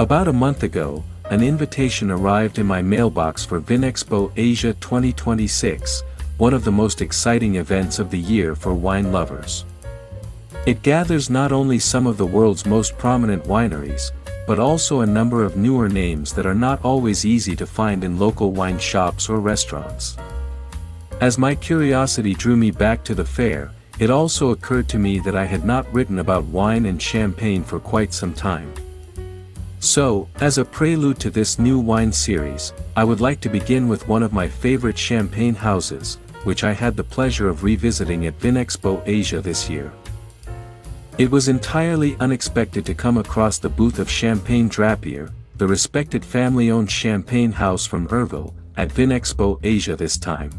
About a month ago, an invitation arrived in my mailbox for Vinexpo Asia 2026, one of the most exciting events of the year for wine lovers. It gathers not only some of the world's most prominent wineries, but also a number of newer names that are not always easy to find in local wine shops or restaurants. As my curiosity drew me back to the fair, it also occurred to me that I had not written about wine and champagne for quite some time. So, as a prelude to this new wine series, I would like to begin with one of my favorite champagne houses, which I had the pleasure of revisiting at Vinexpo Asia this year. It was entirely unexpected to come across the booth of Champagne Drappier, the respected family-owned champagne house from Urville, at Vinexpo Asia this time.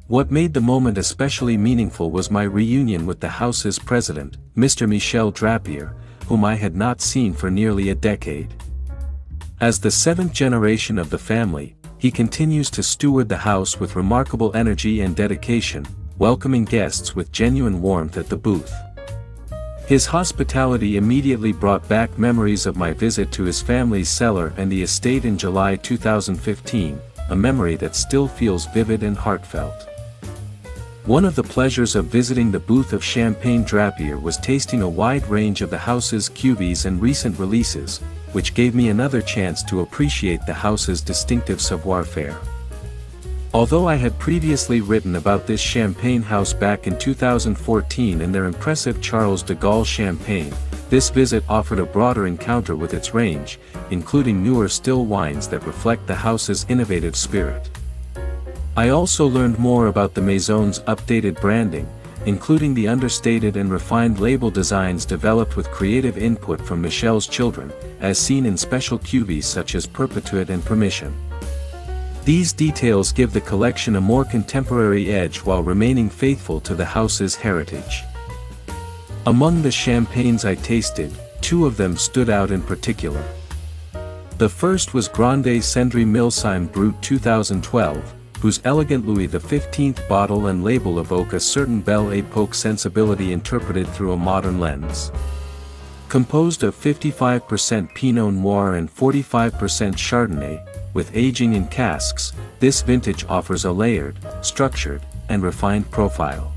What made the moment especially meaningful was my reunion with the house's president, Mr. Michel Drappier, whom I had not seen for nearly a decade. As the seventh generation of the family, he continues to steward the house with remarkable energy and dedication, welcoming guests with genuine warmth at the booth. His hospitality immediately brought back memories of my visit to his family's cellar and the estate in July 2015, a memory that still feels vivid and heartfelt. One of the pleasures of visiting the booth of Champagne Drappier was tasting a wide range of the house's cuvées and recent releases, which gave me another chance to appreciate the house's distinctive savoir-faire. Although I had previously written about this champagne house back in 2014 and their impressive Charles de Gaulle champagne, this visit offered a broader encounter with its range, including newer still wines that reflect the house's innovative spirit. I also learned more about the Maison's updated branding, including the understated and refined label designs developed with creative input from Michel's children, as seen in special cuvées such as Perpetuite and Permission. These details give the collection a more contemporary edge while remaining faithful to the house's heritage. Among the champagnes I tasted, two of them stood out in particular. The first was Grande Sendrée Millesime Brut 2012, whose elegant Louis XV bottle and label evoke a certain Belle Époque sensibility interpreted through a modern lens. Composed of 55% Pinot Noir and 45% Chardonnay, with aging in casks, this vintage offers a layered, structured, and refined profile.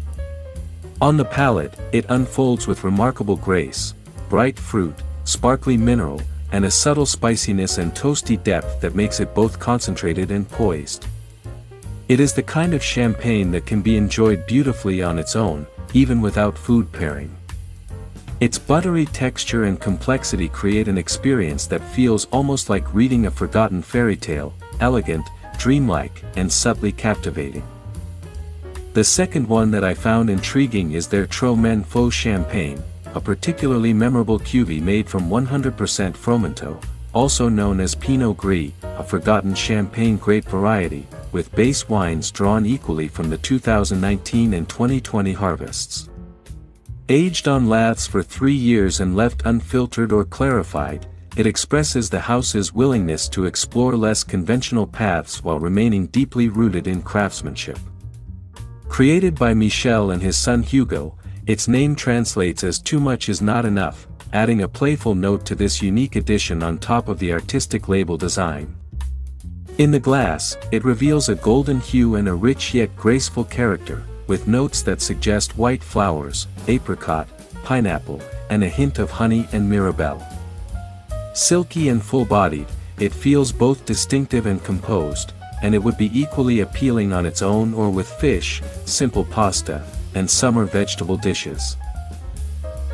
On the palate, it unfolds with remarkable grace, bright fruit, sparkly mineral, and a subtle spiciness and toasty depth that makes it both concentrated and poised. It is the kind of champagne that can be enjoyed beautifully on its own, even without food pairing. Its buttery texture and complexity create an experience that feels almost like reading a forgotten fairy tale, elegant, dreamlike, and subtly captivating. The second one that I found intriguing is their Trop, faut champagne, a particularly memorable cuvée made from 100% Fromenteau, also known as Pinot Gris, a forgotten champagne grape variety, with base wines drawn equally from the 2019 and 2020 harvests. Aged on laths for 3 years and left unfiltered or clarified, it expresses the house's willingness to explore less conventional paths while remaining deeply rooted in craftsmanship. Created by Michel and his son Hugo, its name translates as "too much is not enough," adding a playful note to this unique addition on top of the artistic label design. In the glass, it reveals a golden hue and a rich yet graceful character, with notes that suggest white flowers, apricot, pineapple, and a hint of honey and mirabelle. Silky and full-bodied, it feels both distinctive and composed, and it would be equally appealing on its own or with fish, simple pasta, and summer vegetable dishes.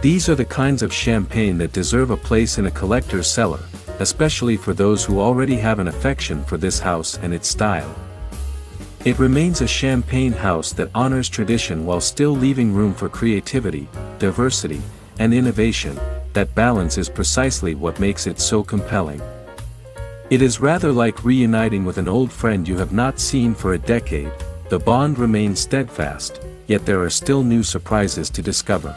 These are the kinds of champagne that deserve a place in a collector's cellar, especially for those who already have an affection for this house and its style. It remains a champagne house that honors tradition while still leaving room for creativity, diversity, and innovation. That balance is precisely what makes it so compelling. It is rather like reuniting with an old friend you have not seen for a decade. The bond remains steadfast, yet there are still new surprises to discover.